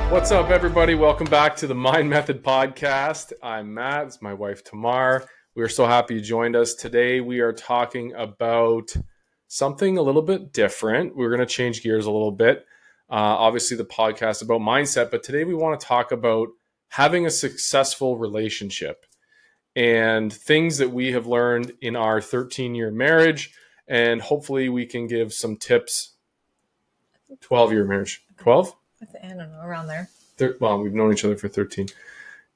What's up, everybody? Welcome back to the Mind Method Podcast. I'm Matt. It's my wife, Tamar. We are so happy you joined us. Today, we are talking about something a little bit different. We're going to change gears a little bit. Obviously, the podcast is about mindset, but today we want to talk about having a successful relationship and things that we have learned in our 13-year marriage. And hopefully, we can give some tips. 12-year marriage. 12? I don't know, around there. Well, we've known each other for 13.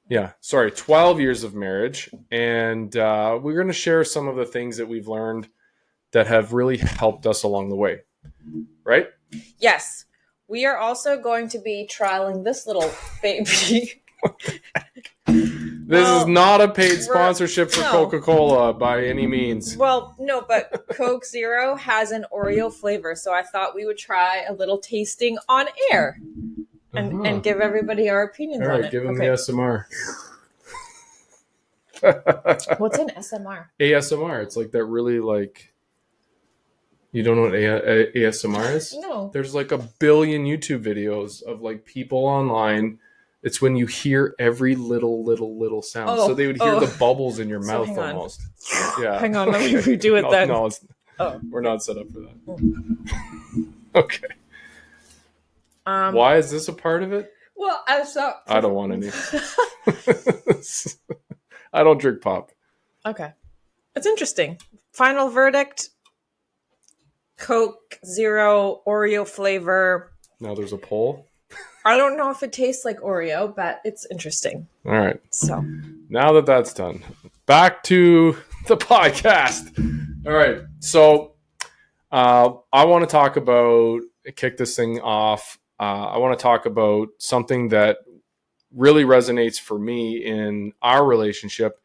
Yeah, sorry, 12 years of marriage. And we're going to share some of the things that we've learned that have really helped us along the way. Right? Yes. We are also going to be trialing this little baby. This is not a paid sponsorship for Coca-Cola by any means. Well, no, but Coke Zero has an Oreo flavor, so I thought we would try a little tasting on air and give everybody our opinions on it. All right, give them the SMR. What's an SMR? ASMR. It's like that really like... You don't know what ASMR is? No. There's like a billion YouTube videos of like people online. It's when you hear every little sound. So they would hear the bubbles in your mouth almost. Yeah. Hang on, let me redo it then. No, we're not set up for that. Okay. Why is this a part of it? Well, I don't want any. I don't drink pop. Okay. It's interesting. Final verdict. Coke Zero Oreo flavor. Now there's a poll. I don't know if it tastes like Oreo, but it's interesting. All right. So now that that's done, back to the podcast. All right. So I want to kick this thing off. I want to talk about something that really resonates for me in our relationship,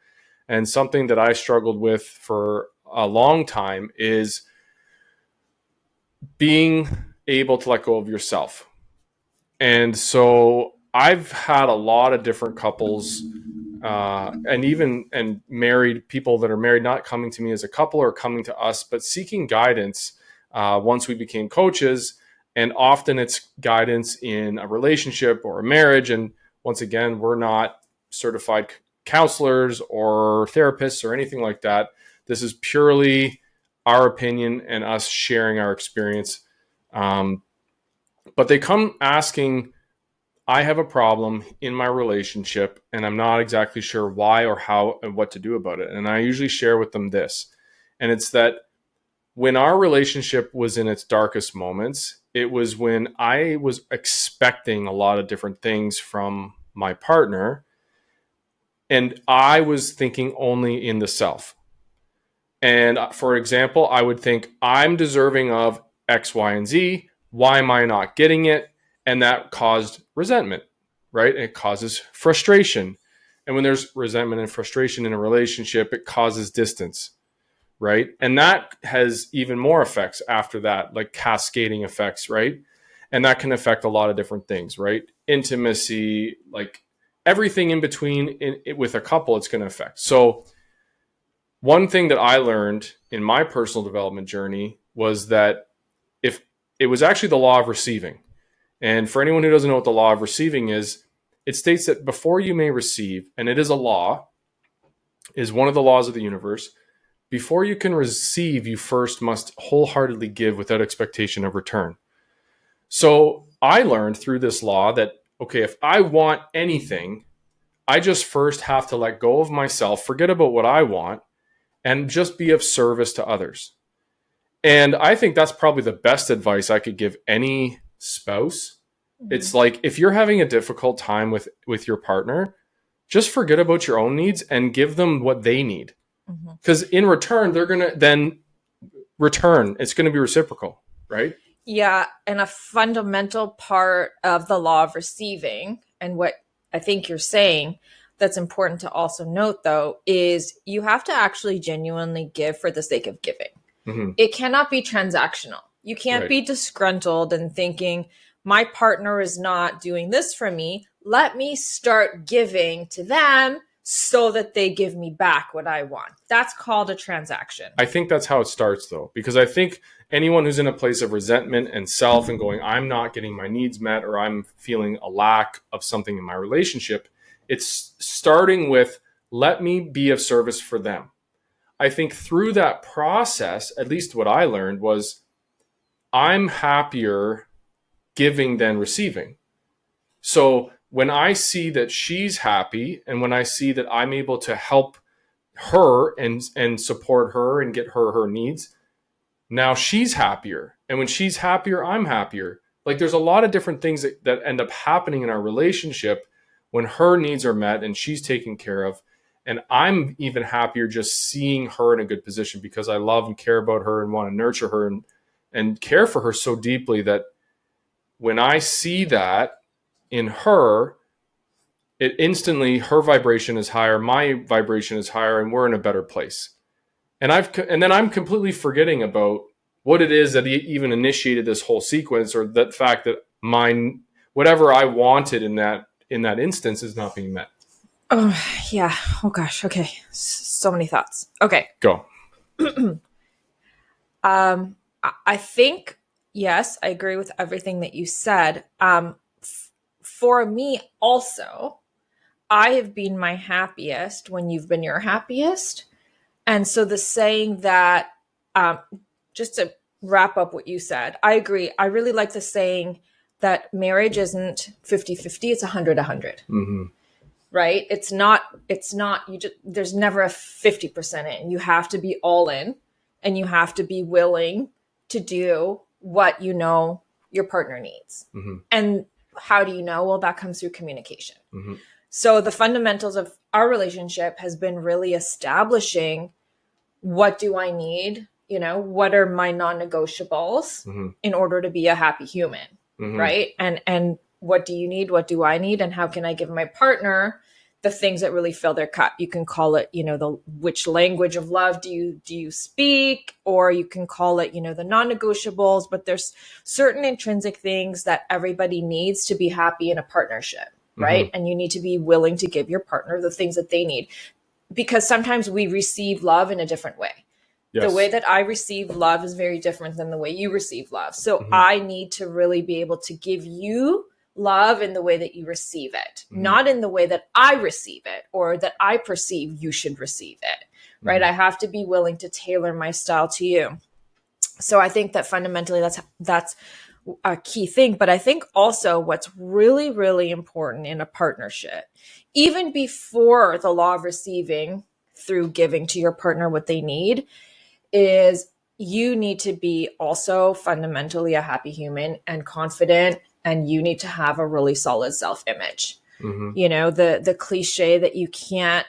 and something that I struggled with for a long time is being able to let go of yourself. And so I've had a lot of different couples and married people that are married, not coming to me as a couple or coming to us, but seeking guidance once we became coaches. And often it's guidance in a relationship or a marriage. And once again, we're not certified counselors or therapists or anything like that. This is purely our opinion and us sharing our experience. But they come asking, I have a problem in my relationship and I'm not exactly sure why or how and what to do about it. And I usually share with them this. And it's that when our relationship was in its darkest moments, it was when I was expecting a lot of different things from my partner. And I was thinking only in the self. And for example, I would think I'm deserving of X, Y, and Z. Why am I not getting it? And that caused resentment, right? It causes frustration. And when there's resentment and frustration in a relationship, it causes distance, right? And that has even more effects after that, like cascading effects, right? And that can affect a lot of different things, right? Intimacy, like everything in between with a couple, it's going to affect. So one thing that I learned in my personal development journey was that if it was actually the law of receiving. And for anyone who doesn't know what the law of receiving is, it states that before you may receive, and it is a law, is one of the laws of the universe, before you can receive, you first must wholeheartedly give without expectation of return. So I learned through this law that, okay, if I want anything, I just first have to let go of myself, forget about what I want, and just be of service to others. And I think that's probably the best advice I could give any spouse. Mm-hmm. It's like, if you're having a difficult time with your partner, just forget about your own needs and give them what they need. Because in return, they're going to then return. It's going to be reciprocal, right? Yeah. And a fundamental part of the law of receiving, and what I think you're saying that's important to also note, though, is you have to actually genuinely give for the sake of giving. Mm-hmm. It cannot be transactional. You can't be disgruntled and thinking, my partner is not doing this for me. Let me start giving to them so that they give me back what I want. That's called a transaction. I think that's how it starts, though, because I think anyone who's in a place of resentment and self and going, I'm not getting my needs met, or I'm feeling a lack of something in my relationship, it's starting with, let me be of service for them. I think through that process, at least what I learned was, I'm happier giving than receiving. So when I see that she's happy, and when I see that I'm able to help her and support her and get her needs, now she's happier. And when she's happier, I'm happier. Like, there's a lot of different things that end up happening in our relationship when her needs are met and she's taken care of. And I'm even happier just seeing her in a good position, because I love and care about her and want to nurture her and care for her so deeply, that when I see that in her, it instantly, her vibration is higher, my vibration is higher, and we're in a better place. And then I'm completely forgetting about what it is that even initiated this whole sequence, or that fact that mine, whatever I wanted in that instance, is not being met. Oh, yeah. Oh gosh. Okay. So many thoughts. Okay. Go. I think, yes, I agree with everything that you said. For me also, I have been my happiest when you've been your happiest. And so the saying that, um, just to wrap up what you said, I agree. I really like the saying that marriage isn't 50-50, it's 100-100. Mm-hmm. Right? There's never a 50% in. You have to be all in, and you have to be willing to do what you know your partner needs. Mm-hmm. And how do you know? Well, that comes through communication. Mm-hmm. So the fundamentals of our relationship has been really establishing, what do I need? What are my non-negotiables Mm-hmm. in order to be a happy human? Mm-hmm. Right? And what do you need? What do I need? And how can I give my partner the things that really fill their cup? You can call it, which language of love do you speak, or you can call it, the non-negotiables, but there's certain intrinsic things that everybody needs to be happy in a partnership, right? Mm-hmm. And you need to be willing to give your partner the things that they need, because sometimes we receive love in a different way. Yes. The way that I receive love is very different than the way you receive love. So mm-hmm. I need to really be able to give you love in the way that you receive it, mm-hmm. not in the way that I receive it or that I perceive you should receive it, right? Mm-hmm. I have to be willing to tailor my style to you. So I think that fundamentally that's a key thing. But I think also what's really, really important in a partnership, even before the law of receiving through giving to your partner what they need, is you need to be also fundamentally a happy human and confident, and you need to have a really solid self-image. Mm-hmm. The cliche that you can't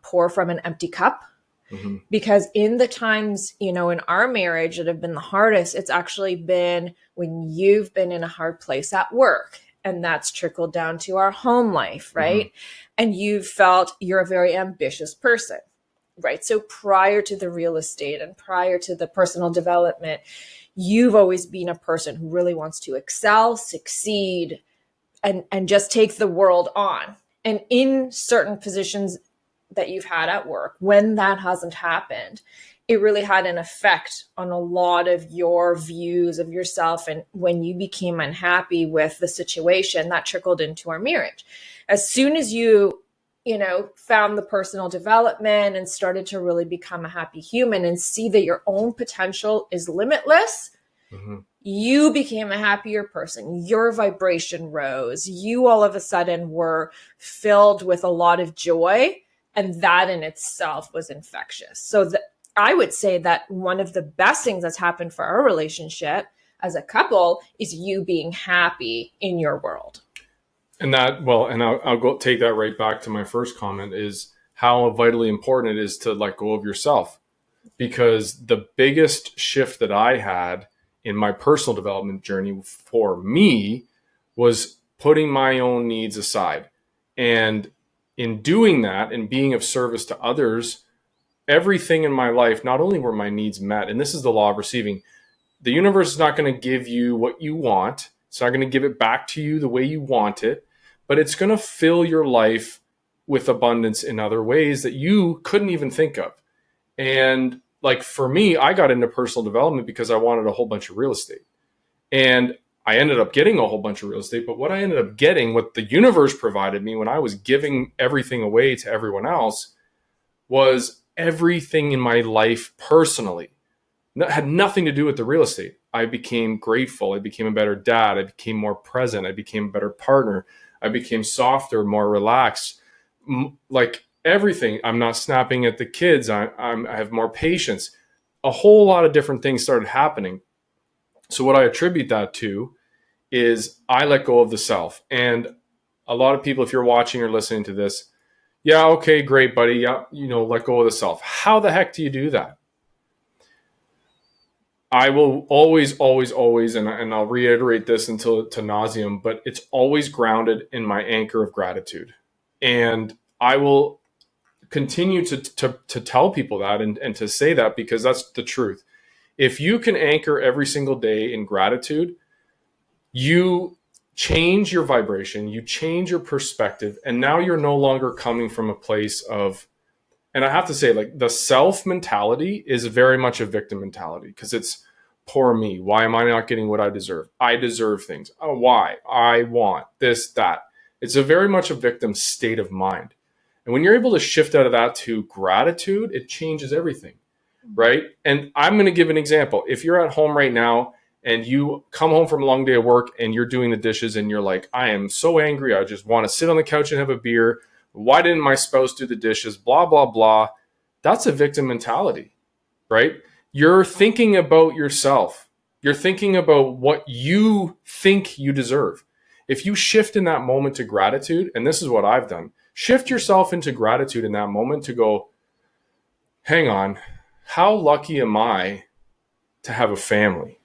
pour from an empty cup, mm-hmm. because in the times, in our marriage that have been the hardest, it's actually been when you've been in a hard place at work, and that's trickled down to our home life, right? Mm-hmm. And you've felt you're a very ambitious person. Right. So prior to the real estate and prior to the personal development, you've always been a person who really wants to excel, succeed, and just take the world on. And in certain positions that you've had at work, when that hasn't happened, it really had an effect on a lot of your views of yourself. And when you became unhappy with the situation, that trickled into our marriage. As soon as you found the personal development and started to really become a happy human and see that your own potential is limitless, mm-hmm. you became a happier person. Your vibration rose. You all of a sudden were filled with a lot of joy, and that in itself was infectious. So I would say that one of the best things that's happened for our relationship as a couple is you being happy in your world. And I'll go take that right back to my first comment, is how vitally important it is to let go of yourself. Because the biggest shift that I had in my personal development journey for me was putting my own needs aside. And in doing that and being of service to others, everything in my life, not only were my needs met, and this is the law of receiving, the universe is not going to give you what you want. It's not going to give it back to you the way you want it, but it's going to fill your life with abundance in other ways that you couldn't even think of. And like for me, I got into personal development because I wanted a whole bunch of real estate. And I ended up getting a whole bunch of real estate. But what I ended up getting, what the universe provided me when I was giving everything away to everyone else, was everything in my life personally. It had nothing to do with the real estate. I became grateful. I became a better dad. I became more present. I became a better partner. I became softer, more relaxed. Like everything. I'm not snapping at the kids. I have more patience. A whole lot of different things started happening. So what I attribute that to is I let go of the self. And a lot of people, if you're watching or listening to this, yeah, okay, great, buddy. Yeah, let go of the self. How the heck do you do that? I will always, always, always, and I'll reiterate this until to nauseum, but it's always grounded in my anchor of gratitude. And I will continue to tell people that and to say that because that's the truth. If you can anchor every single day in gratitude, you change your vibration, you change your perspective, and now you're no longer coming from a place of, and I have to say, like, the self mentality is very much a victim mentality because it's poor me. Why am I not getting what I deserve? I deserve things. Oh, why? I want this, that. It's a very much a victim state of mind. And when you're able to shift out of that to gratitude, it changes everything, right? And I'm going to give an example. If you're at home right now and you come home from a long day of work and you're doing the dishes and you're like, I am so angry. I just want to sit on the couch and have a beer. Why didn't my spouse do the dishes? Blah, blah, blah. That's a victim mentality, right? You're thinking about yourself. You're thinking about what you think you deserve. If you shift in that moment to gratitude, and this is what I've done, shift yourself into gratitude in that moment to go, hang on, how lucky am I to have a family?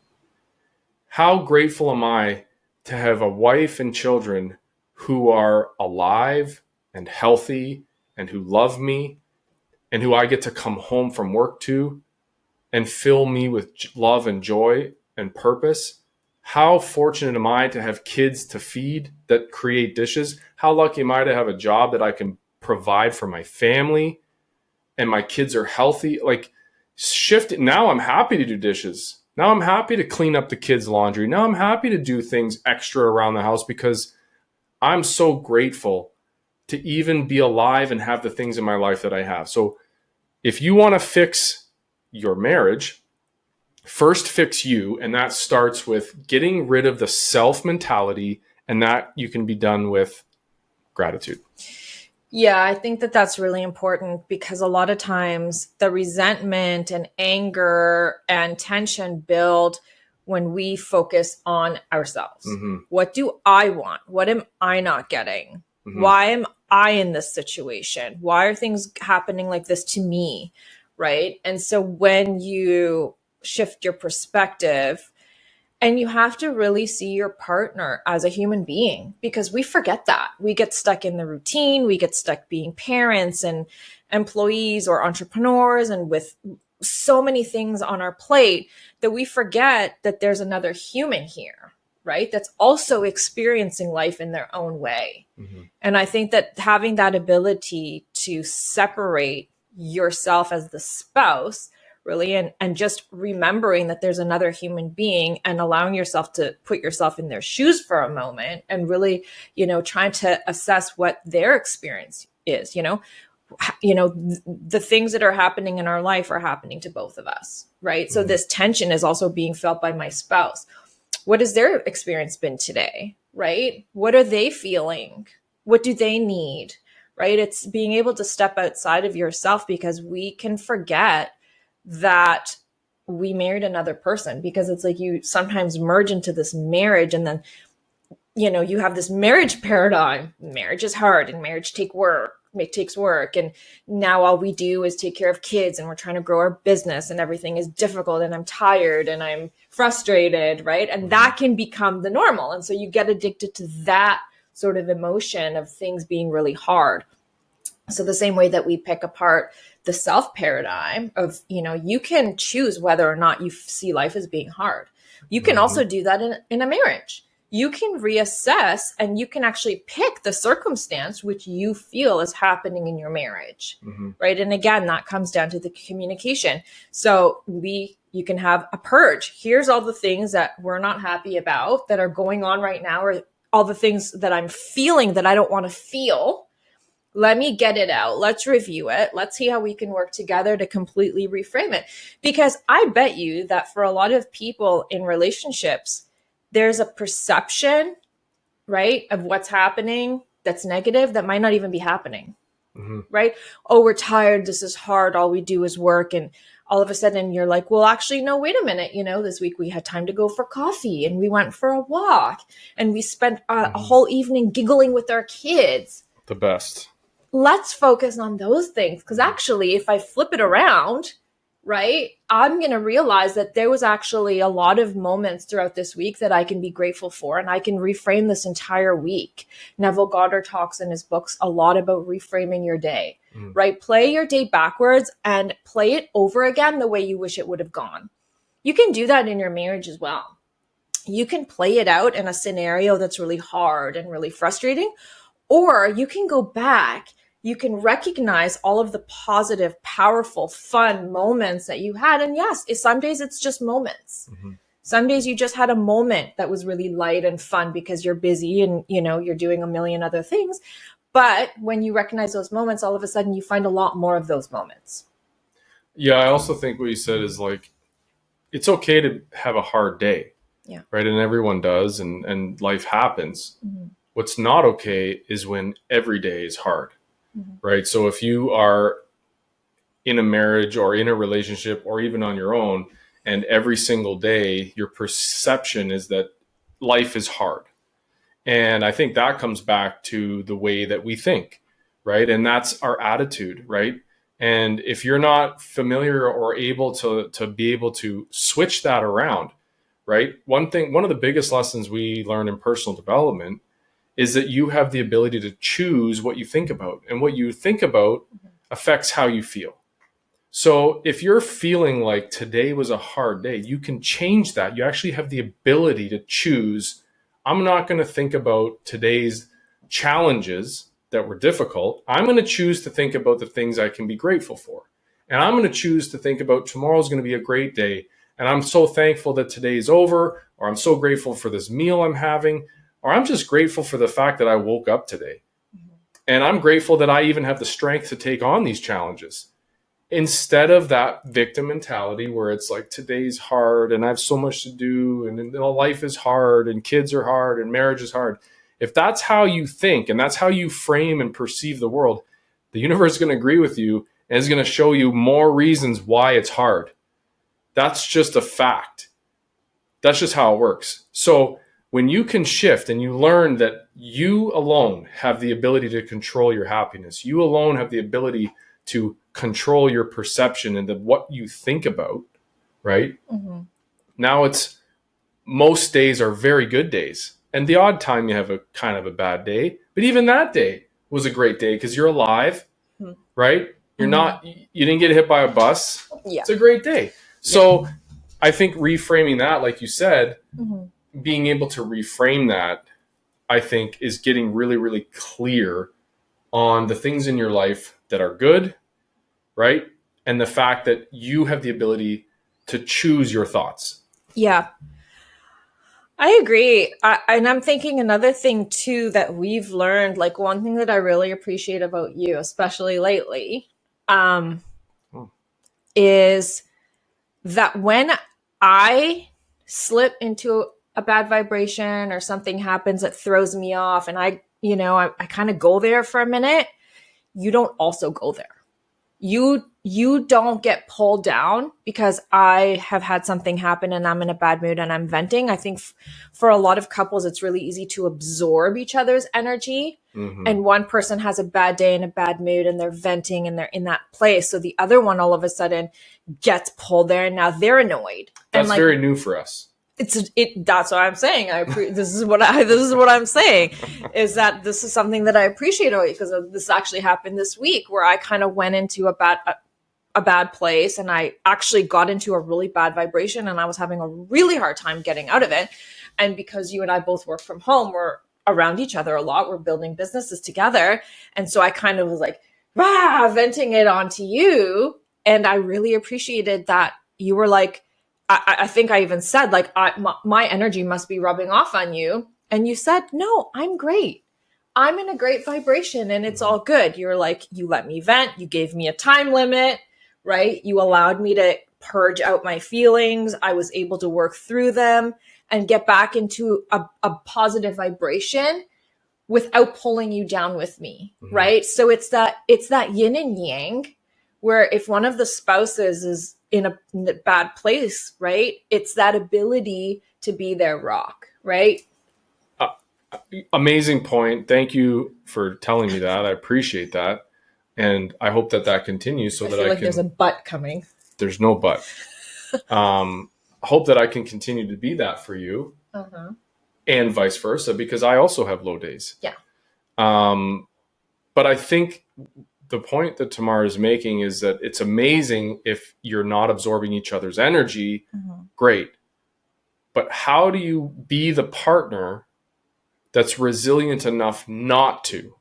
How grateful am I to have a wife and children who are alive and healthy and who love me and who I get to come home from work to and fill me with love and joy and purpose? How fortunate am I to have kids to feed that create dishes? How lucky am I to have a job that I can provide for my family and my kids are healthy? Like, shift it. Now I'm happy to do dishes. Now I'm happy to clean up the kids' laundry. Now I'm happy to do things extra around the house because I'm so grateful to even be alive and have the things in my life that I have. So if you want to fix your marriage, first fix you. And that starts with getting rid of the self mentality, and that you can be done with gratitude. Yeah, I think that that's really important because a lot of times the resentment and anger and tension build when we focus on ourselves. Mm-hmm. What do I want? What am I not getting? Mm-hmm. Why am I in this situation? Why are things happening like this to me? Right. And so when you shift your perspective, and you have to really see your partner as a human being because we forget that. We get stuck in the routine. We get stuck being parents and employees or entrepreneurs and with so many things on our plate that we forget that there's another human here, right? That's also experiencing life in their own way. Mm-hmm. And I think that having that ability to separate yourself as the spouse really and just remembering that there's another human being and allowing yourself to put yourself in their shoes for a moment and really trying to assess what their experience is. The things that are happening in our life are happening to both of us, right? Mm-hmm. So this tension is also being felt by my spouse. What has their experience been today, right? What are they feeling? What do they need, right? It's being able to step outside of yourself because we can forget that we married another person because it's like you sometimes merge into this marriage and then, you have this marriage paradigm. Marriage is hard and marriage takes work. And now all we do is take care of kids and we're trying to grow our business and everything is difficult and I'm tired and I'm frustrated, right? And that can become the normal. And so you get addicted to that sort of emotion of things being really hard. So the same way that we pick apart the self paradigm of, you can choose whether or not you see life as being hard. You can also do that in a marriage. you can reassess and you can actually pick the circumstance which you feel is happening in your marriage. Right. And again, that comes down to the communication. So you can have a purge. Here's all the things that we're not happy about that are going on right now, or all the things that I'm feeling that I don't want to feel. Let me get it out. Let's review it. Let's see how we can work together to completely reframe it. Because I bet you that for a lot of people in relationships, there's a perception, right, of what's happening that's negative that might not even be happening, right? Oh, we're tired. This is hard. All we do is work. And all of a sudden you're like, well, actually, no, wait a minute. This week we had time to go for coffee and we went for a walk and we spent a whole evening giggling with our kids. The best. Let's focus on those things. Because actually, if I flip it around, right, I'm going to realize that there was actually a lot of moments throughout this week that I can be grateful for, and I can reframe this entire week. Neville Goddard talks in his books a lot about reframing your day, right? Play your day backwards and play it over again the way you wish it would have gone. You can do that in your marriage as well. You can play it out in a scenario that's really hard and really frustrating, or you can go back. You can recognize all of the positive, powerful, fun moments that you had. And yes, some days it's just moments. Some days you just had a moment that was really light and fun because you're busy and, you're doing a million other things. But when you recognize those moments, all of a sudden you find a lot more of those moments. Yeah, I also think what you said is like, it's okay to have a hard day. Yeah. Right. And everyone does. And life happens. What's not okay is when every day is hard. Right. So if you are in a marriage or in a relationship or even on your own, and every single day your perception is that life is hard. And I think that comes back to the way that we think. Right. And that's our attitude. Right. And if you're not familiar or able to be able to switch that around, right. One of the biggest lessons we learn in personal development is that you have the ability to choose what you think about, and what you think about affects how you feel. So if you're feeling like today was a hard day, you can change that. You actually have the ability to choose, I'm not going to think about today's challenges that were difficult. I'm going to choose to think about the things I can be grateful for. And I'm going to choose to think about tomorrow's going to be a great day. And I'm so thankful that today's over, or I'm so grateful for this meal I'm having, or I'm just grateful for the fact that I woke up today. And I'm grateful that I even have the strength to take on these challenges. Instead of that victim mentality where it's like, today's hard and I have so much to do, and life is hard and kids are hard and marriage is hard. If that's how you think and that's how you frame and perceive the world, the universe is going to agree with you and is going to show you more reasons why it's hard. That's just a fact. That's just how it works. So when you can shift and you learn that you alone have the ability to control your happiness, you alone have the ability to control your perception and what you think about, right? Now it's, most days are very good days. And the odd time you have a kind of a bad day, but even that day was a great day because you're alive, right? You're not, you didn't get hit by a bus. Yeah. It's a great day. So I think reframing that, like you said, being able to reframe that, I think, is getting really, really clear on the things in your life that are good, right? And the fact that you have the ability to choose your thoughts. Yeah. I agree. And I'm thinking another thing too that we've learned, like one thing that I really appreciate about you, especially lately, is that when I slip into a bad vibration or something happens that throws me off and I kind of go there for a minute, you don't also go there. You don't get pulled down because I have had something happen and I'm in a bad mood and I'm venting. I think for a lot of couples, it's really easy to absorb each other's energy. And one person has a bad day and a bad mood and they're venting and they're in that place. So the other one all of a sudden gets pulled there and now they're annoyed. That's very new for us. That's what I'm saying. This is what I'm saying is that this is something that I appreciate because this actually happened this week where I kind of went into a bad place and I actually got into a really bad vibration and I was having a really hard time getting out of it. And because you and I both work from home, we're around each other a lot. We're building businesses together. And so I kind of was like, venting it onto you. And I really appreciated that you were like, I think I even said, like, my energy must be rubbing off on you. And you said, no, I'm great. I'm in a great vibration and it's all good. You're like, you let me vent. You gave me a time limit, right? You allowed me to purge out my feelings. I was able to work through them and get back into a positive vibration without pulling you down with me, right? So it's that yin and yang, where if one of the spouses is in a bad place, right? It's that ability to be their rock, right? Amazing point. Thank you for telling me that. I appreciate that. And I hope that continues so I that feel I like can. there's a but coming. There's no but. Hope that I can continue to be that for you, and vice versa, because I also have low days. Yeah. But I think the point that Tamar is making is that it's amazing if you're not absorbing each other's energy. Great. But how do you be the partner that's resilient enough not to?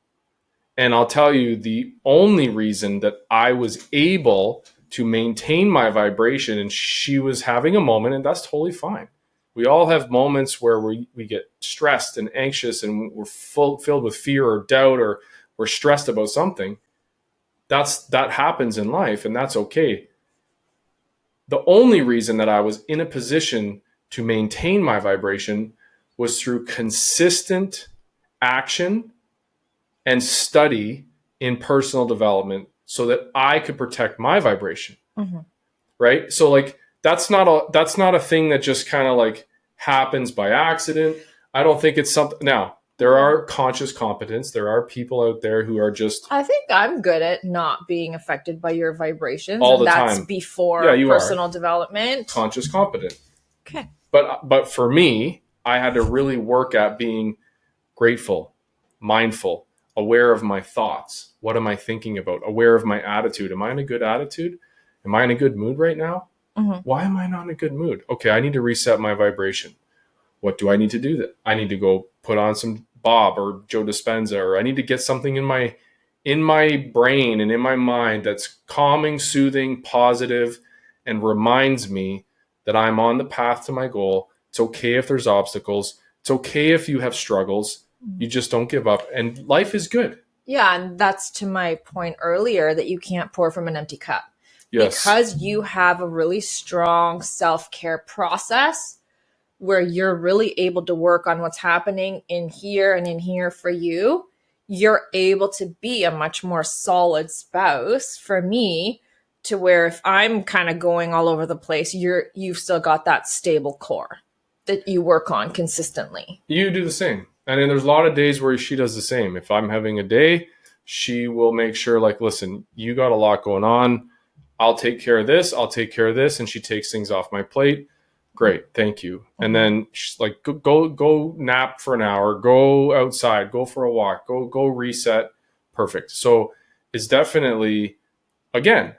And I'll tell you, the only reason that I was able to maintain my vibration, and she was having a moment, and that's totally fine. We all have moments where we get stressed and anxious and we're filled with fear or doubt, or we're stressed about something. That happens in life, and that's okay. The only reason that I was in a position to maintain my vibration was through consistent action and study in personal development so that I could protect my vibration. Right? So like that's not a thing that just kind of like happens by accident. I don't think it's something. Now, there are conscious competence. There are people out there who are just I think I'm good at not being affected by your vibrations. all and the that's time. before Yeah, you personal development. conscious competent. Okay. But for me, I had to really work at being grateful, mindful, aware of my thoughts. What am I thinking about? Aware of my attitude. Am I in a good attitude? Am I in a good mood right now? Why am I not in a good mood? Okay, I need to reset my vibration. What do I need to do? That I need to go put on some Bob or Joe Dispenza, or I need to get something in my brain and in my mind that's calming, soothing, positive, and reminds me that I'm on the path to my goal. It's okay if there's obstacles. It's okay if you have struggles. You just don't give up, and life is good. Yeah, and that's to my point earlier that you can't pour from an empty cup. Yes. Because you have a really strong self-care process where you're really able to work on what's happening in here and in here for you, you're able to be a much more solid spouse for me, to where if I'm kind of going all over the place, you've still got that stable core that you work on consistently. You do the same. And then there's a lot of days where she does the same. If I'm having a day, she will make sure, like, listen, you got a lot going on. I'll take care of this. I'll take care of this. And she takes things off my plate. Great. Thank you. And then she's like, go nap for an hour, go outside, go for a walk, go reset. Perfect. So it's definitely, again,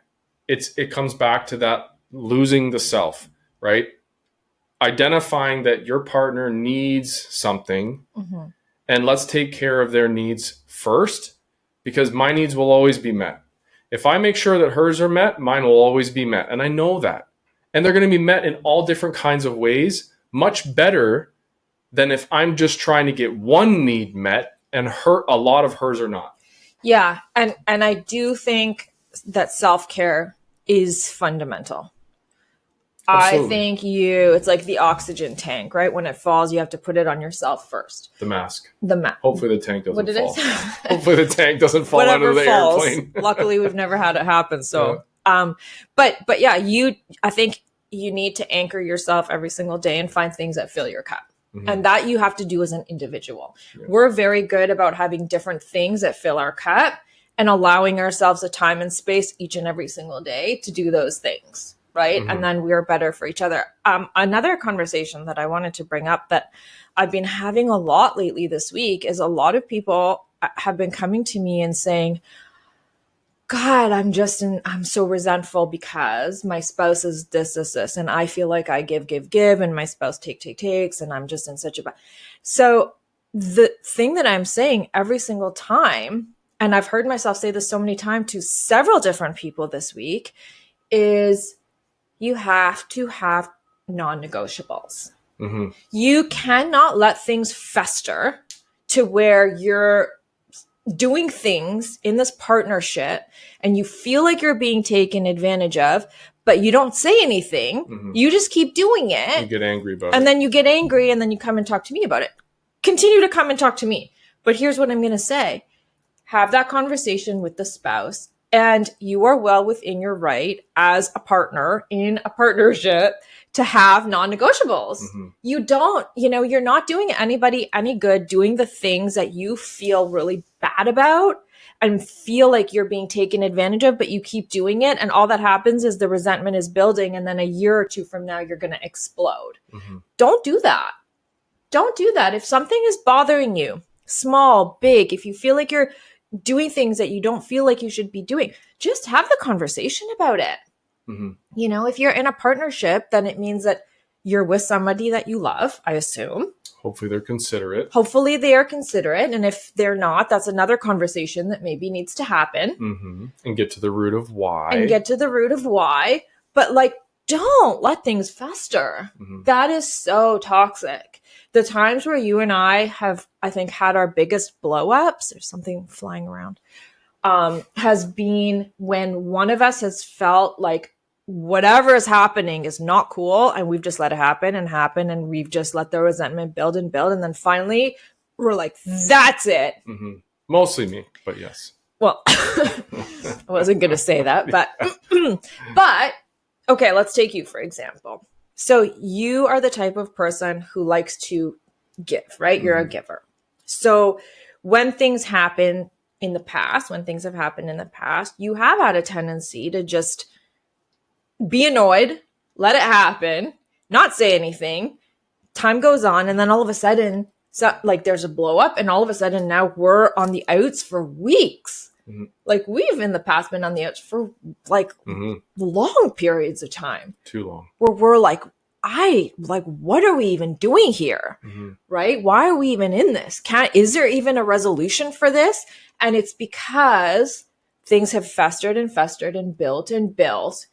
it comes back to that losing the self, right? Identifying that your partner needs something, and let's take care of their needs first, because my needs will always be met. If I make sure that hers are met, mine will always be met. And I know that. And they're going to be met in all different kinds of ways, much better than if I'm just trying to get one need met and a lot of hers are not. Yeah. And I do think that self-care is fundamental. Absolutely. I think it's like the oxygen tank, right? When it falls, you have to put it on yourself first. The mask. The Hopefully the tank doesn't what did fall. It? Hopefully the tank doesn't fall out of the airplane. Luckily, we've never had it happen. So, but yeah, I think you need to anchor yourself every single day and find things that fill your cup. And that you have to do as an individual. Yeah. We're very good about having different things that fill our cup and allowing ourselves the time and space each and every single day to do those things. Right. And then we're better for each other. Another conversation that I wanted to bring up that I've been having a lot lately this week is a lot of people have been coming to me and saying, God, I'm so resentful because my spouse is this, and I feel like I give, and my spouse takes, and I'm just in such a bad. So the thing that I'm saying every single time, and I've heard myself say this so many times to several different people this week, is you have to have non-negotiables. Mm-hmm. You cannot let things fester to where you're doing things in this partnership and you feel like you're being taken advantage of, but you don't say anything. Mm-hmm. You just keep doing You it. get angry about And it. then you get angry and then you come and talk to me about it. Continue to come and talk to me. But here's what I'm going to say. Have that conversation with the spouse, and you are well within your right as a partner in a partnership to have non-negotiables. Mm-hmm. You don't, you're not doing anybody any good doing the things that you feel really bad about and feel like you're being taken advantage of, but you keep doing it. And all that happens is the resentment is building. And then a year or two from now, you're going to explode. Mm-hmm. Don't do that. Don't do that. If something is bothering you, small, big, if you feel like you're doing things that you don't feel like you should be doing, just have the conversation about it. Mm-hmm. If you're in a partnership, then it means that you're with somebody that you love, I assume. Hopefully they're considerate. Hopefully they are considerate. And if they're not, that's another conversation that maybe needs to happen. Mm-hmm. And get to the root of why. But don't let things fester. Mm-hmm. That is so toxic. The times where you and I have, I think, had our biggest blow ups, there's something flying around, has been when one of us has felt like whatever is happening is not cool, and we've just let it happen, and we've just let the resentment build, and then finally we're like, that's it. Mm-hmm. Mostly me, but yes. Well, I wasn't going to say that, but okay, let's take you for example. So you are the type of person who likes to give, right? You're a giver. So when things happen in the past, you have had a tendency to just be annoyed, let it happen, not say anything. Time goes on, and then all of a sudden, there's a blow up, and all of a sudden now we're on the outs for weeks. Mm-hmm. We've in the past been on the outs for long periods of time. Too long. Where we're what are we even doing here? Mm-hmm. Right? Why are we even in this? Is there even a resolution for this? And it's because things have festered and built,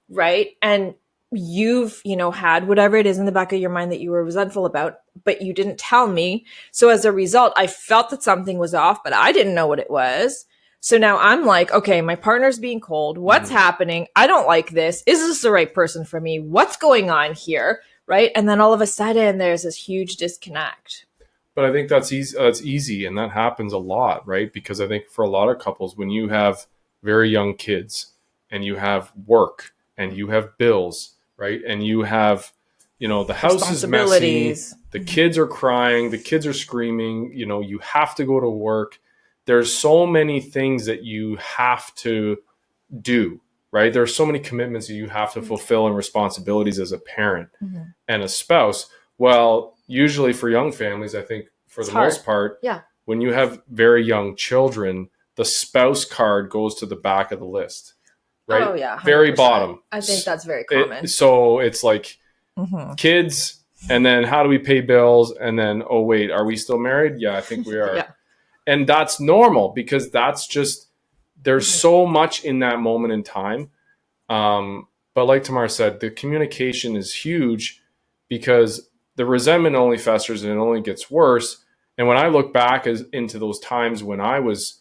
right? And you've, had whatever it is in the back of your mind that you were resentful about, but you didn't tell me. So as a result, I felt that something was off, but I didn't know what it was. So now I'm like, okay, my partner's being cold. What's happening? I don't like this. Is this the right person for me? What's going on here? Right? And then all of a sudden there's this huge disconnect. But I think that's easy. That's easy. And that happens a lot, right? Because I think for a lot of couples, when you have very young kids and you have work and you have bills, right? And you have, the house is messy, the kids are crying, the kids are screaming, you have to go to work. There's so many things that you have to do, right? There are so many commitments that you have to fulfill and responsibilities as a parent and a spouse. Well, usually for young families, I think for the most part, when you have very young children, the spouse card goes to the back of the list, right? Oh, yeah. 100%. Very bottom. I think that's very common. So it's like kids, and then how do we pay bills? And then, oh, wait, are we still married? Yeah, I think we are. And that's normal because that's just, there's so much in that moment in time. But like Tamar said, the communication is huge because the resentment only festers and it only gets worse. And when I look back into those times when I was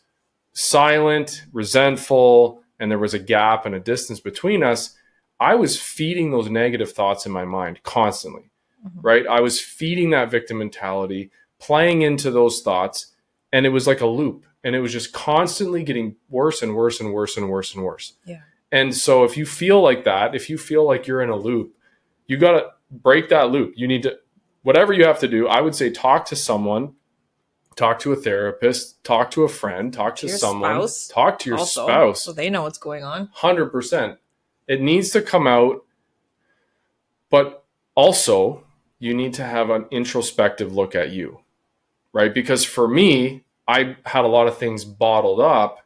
silent, resentful, and there was a gap and a distance between us, I was feeding those negative thoughts in my mind constantly, right? I was feeding that victim mentality, playing into those thoughts. And it was like a loop, and it was just constantly getting worse and worse and worse and worse and worse. Yeah. And so if you feel like that, if you feel like you're in a loop, you got to break that loop. You need to, whatever you have to do, I would say talk to someone, talk to a therapist, talk to a friend, talk to someone, spouse. Talk to your spouse. So they know what's going on. 100%. It needs to come out, but also you need to have an introspective look at you. Right? Because for me, I had a lot of things bottled up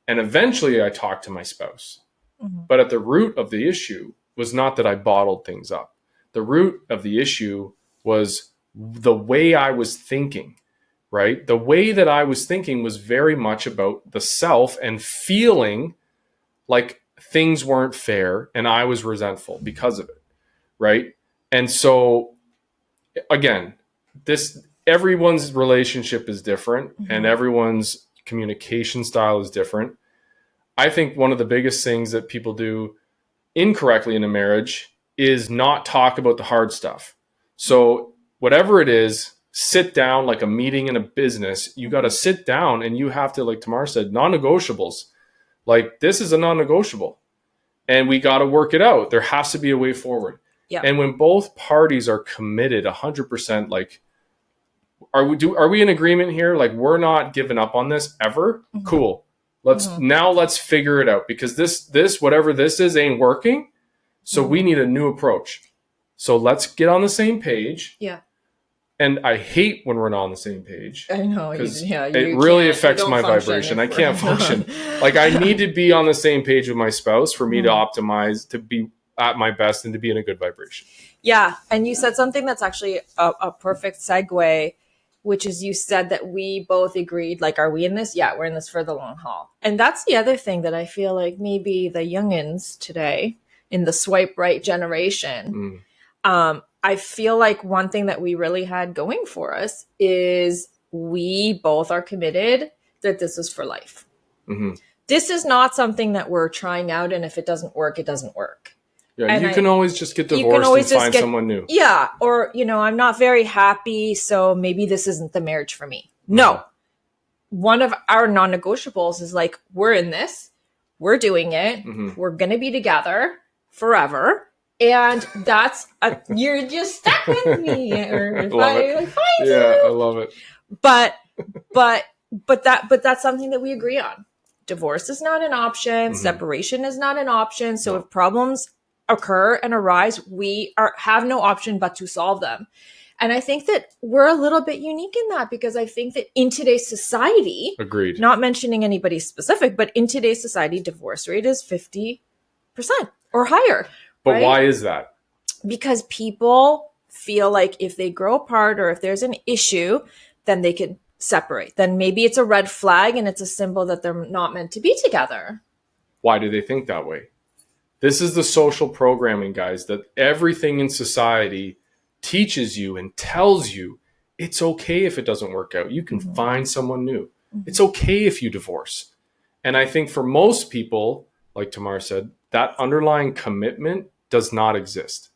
And eventually I talked to my spouse. Mm-hmm. But at the root of the issue was not that I bottled things up. The root of the issue was the way I was thinking, right? The way that I was thinking was very much about the self and feeling like things weren't fair and I was resentful because of it, right? And so again, everyone's relationship is different and everyone's communication style is different. I think one of the biggest things that people do incorrectly in a marriage is not talk about the hard stuff. So whatever it is, sit down like a meeting in a business. You got to sit down and you have to, like Tamar said, non-negotiables. Like this is a non-negotiable and we got to work it out. There has to be a way forward. Yeah. And when both parties are committed 100%, like, are we in agreement here? Like we're not giving up on this ever. Cool. Let's figure it out because this whatever this is ain't working. So we need a new approach. So let's get on the same page. Yeah. And I hate when we're not on the same page. I know. It really affects my vibration. I can't function. Like I need to be on the same page with my spouse for me to optimize, to be at my best and to be in a good vibration. Yeah. And you said something that's actually a perfect segue, which is you said that we both agreed, like, are we in this? Yeah, we're in this for the long haul. And that's the other thing that I feel like maybe the youngins today in the swipe right generation, I feel like one thing that we really had going for us is we both are committed that this is for life. This is not something that we're trying out. And if it doesn't work, it doesn't work. Yeah, and you can always just get divorced and find someone new. Yeah, or, I'm not very happy, so maybe this isn't the marriage for me. No. One of our non-negotiables is like, we're in this, we're doing it, we're going to be together forever. And that's, you're just stuck with me. Or I love it. But that's something that we agree on. Divorce is not an option. Separation is not an option. So if problems occur and arise, we have no option but to solve them. And I think that we're a little bit unique in that because I think that in today's society, agreed, not mentioning anybody specific, but in today's society, divorce rate is 50% or higher. But right? Why is that? Because people feel like if they grow apart or if there's an issue, then they can separate. Then maybe it's a red flag and it's a symbol that they're not meant to be together. Why do they think that way? This is the social programming, guys, that everything in society teaches you and tells you it's okay if it doesn't work out. You can find someone new. It's okay if you divorce. And I think for most people, like Tamar said, that underlying commitment does not exist.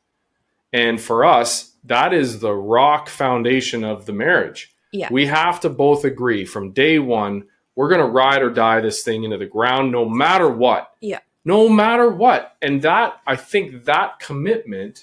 And for us, that is the rock foundation of the marriage. Yeah. We have to both agree from day one, we're going to ride or die this thing into the ground no matter what. Yeah. No matter what. And that, I think that commitment,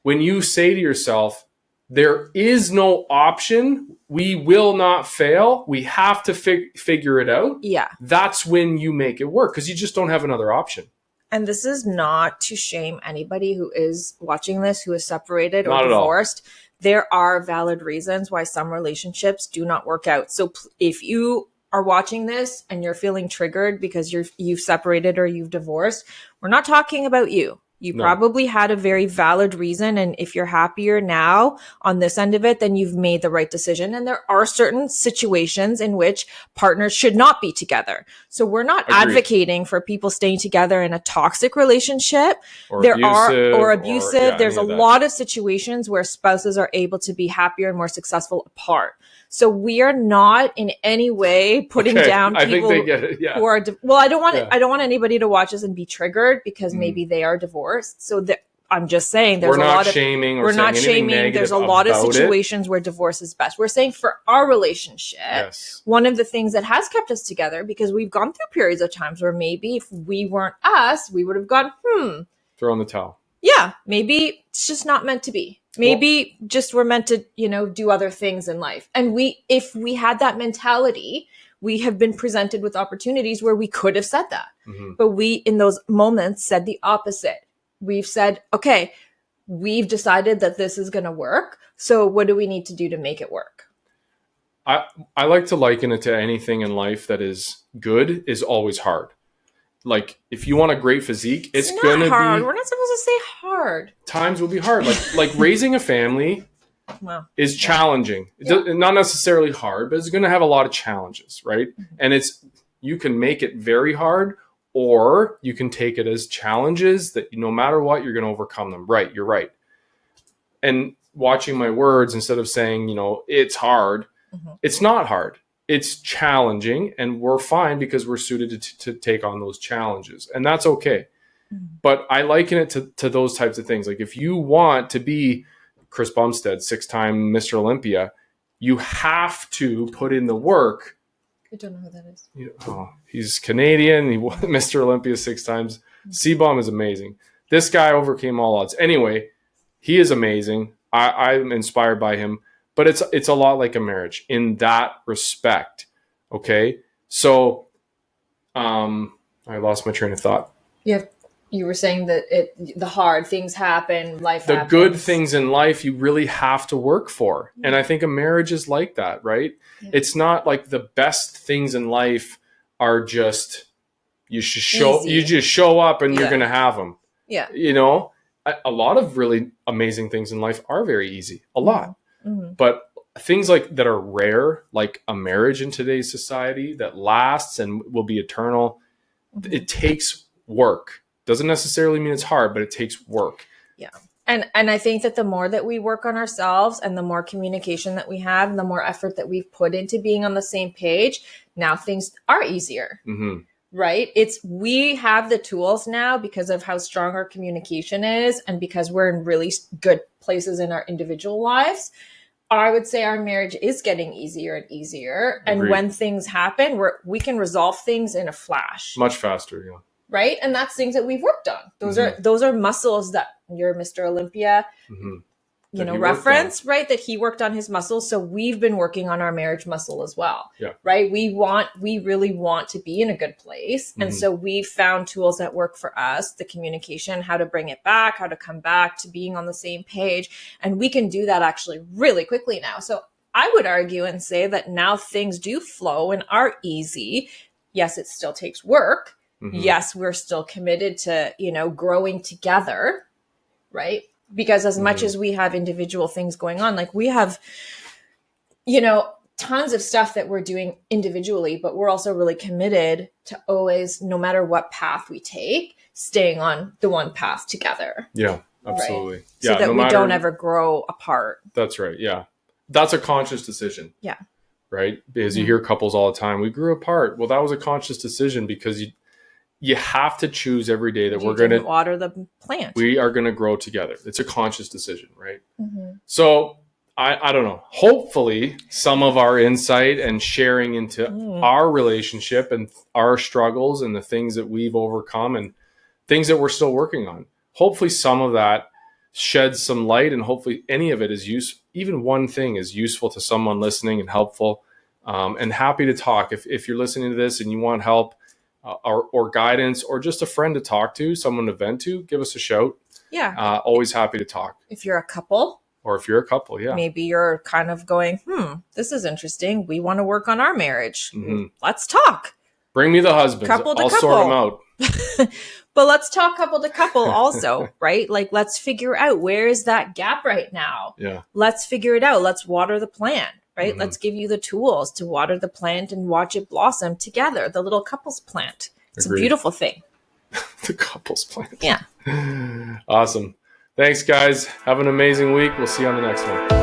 when you say to yourself, there is no option, we will not fail, we have to figure it out. Yeah. That's when you make it work because you just don't have another option. And this is not to shame anybody who is watching this, who is separated or Not divorced. There are valid reasons why some relationships do not work out. So if you are watching this and you're feeling triggered because you've separated or you've divorced, we're not talking about you. You probably had a very valid reason. And if you're happier now on this end of it, then you've made the right decision. And there are certain situations in which partners should not be together. So we're not advocating for people staying together in a toxic relationship. Or abusive. There's a lot of situations where spouses are able to be happier and more successful apart. So we are not in any way putting down people I think they get it. Yeah. who are I don't want anybody to watch us and be triggered because maybe they are divorced. So I'm just saying there's a lot of shaming or we're not shaming. There's a lot of situations where divorce is best. We're saying for our relationship, one of the things that has kept us together, because we've gone through periods of times where maybe if we weren't us, we would have gone, throw in the towel. Yeah, maybe it's just not meant to be. Maybe just we're meant to, do other things in life. And if we had that mentality, we have been presented with opportunities where we could have said that. But we, in those moments, said the opposite. We've said, okay, we've decided that this is going to work. So what do we need to do to make it work? I like to liken it to anything in life that is good is always hard. Like if you want a great physique, it's not gonna hard. be We're not supposed to say hard. times will be hard. Like raising a family Well, is challenging. Not necessarily hard, but it's going to have a lot of challenges, right? And you can make it very hard, or you can take it as challenges that no matter what, you're going to overcome them. Right, you're right. And watching my words instead of saying, it's hard. It's not hard. It's challenging, and we're fine because we're suited to take on those challenges, and that's okay. But I liken it to those types of things. Like if you want to be Chris Bumstead, 6-time Mr. Olympia, you have to put in the work. I don't know who that is. He's Canadian. He won Mr. Olympia 6 times. C-Bomb is amazing. This guy overcame all odds. Anyway, he is amazing. I'm inspired by him. But it's a lot like a marriage in that respect. Okay? So I lost my train of thought. Yeah. You were saying that the hard things happen, life the happens. Good things in life you really have to work for. And I think a marriage is like that, right? It's not like the best things in life are just you just show up and you're going to have them. Yeah. A lot of really amazing things in life are very easy. A lot. But things like that are rare, like a marriage in today's society that lasts and will be eternal, it takes work. Doesn't necessarily mean it's hard, but it takes work. Yeah. And I think that the more that we work on ourselves and the more communication that we have and the more effort that we've put into being on the same page, now things are easier. Right? We have the tools now because of how strong our communication is and because we're in really good places in our individual lives. I would say our marriage is getting easier and easier. Agreed. And when things happen, we can resolve things in a flash. Much faster, yeah. Right? And that's things that we've worked on. Those are muscles that you're Mr. Olympia, reference, right? That he worked on his muscles. So we've been working on our marriage muscle as well. Yeah. Right? We really want to be in a good place. And so we've found tools that work for us, the communication, how to bring it back, how to come back to being on the same page. And we can do that actually really quickly now. So I would argue and say that now things do flow and are easy. Yes, it still takes work. Yes, we're still committed to, growing together, right? Because as much as we have individual things going on, like we have, tons of stuff that we're doing individually, but we're also really committed to always, no matter what path we take, staying on the one path together. Yeah, absolutely. Right? So that we don't ever grow apart. That's right. Yeah. That's a conscious decision. Yeah. Right? Because you hear couples all the time, we grew apart. Well, that was a conscious decision because you have to choose every day that we're going to water the plant. We are going to grow together. It's a conscious decision, right? So I don't know. Hopefully some of our insight and sharing into our relationship and our struggles and the things that we've overcome and things that we're still working on. Hopefully some of that sheds some light, and hopefully any of it is useful. Even one thing is useful to someone listening and helpful. And happy to talk. If you're listening to this and you want help, or guidance, or just a friend to talk to, someone to vent to, give us a shout. Yeah. Always happy to talk. If you're a couple. Or if you're a couple, yeah. Maybe you're kind of going, this is interesting. We want to work on our marriage. Let's talk. Bring me the husbands. Couple to I'll couple. sort them out. But let's talk couple to couple also, right? Like, let's figure out where is that gap right now. Yeah. Let's figure it out. Let's water the plant. Right? Let's give you the tools to water the plant and watch it blossom together. The little couples plant. It's a beautiful thing. The couples plant. Yeah. Awesome. Thanks, guys. Have an amazing week. We'll see you on the next one.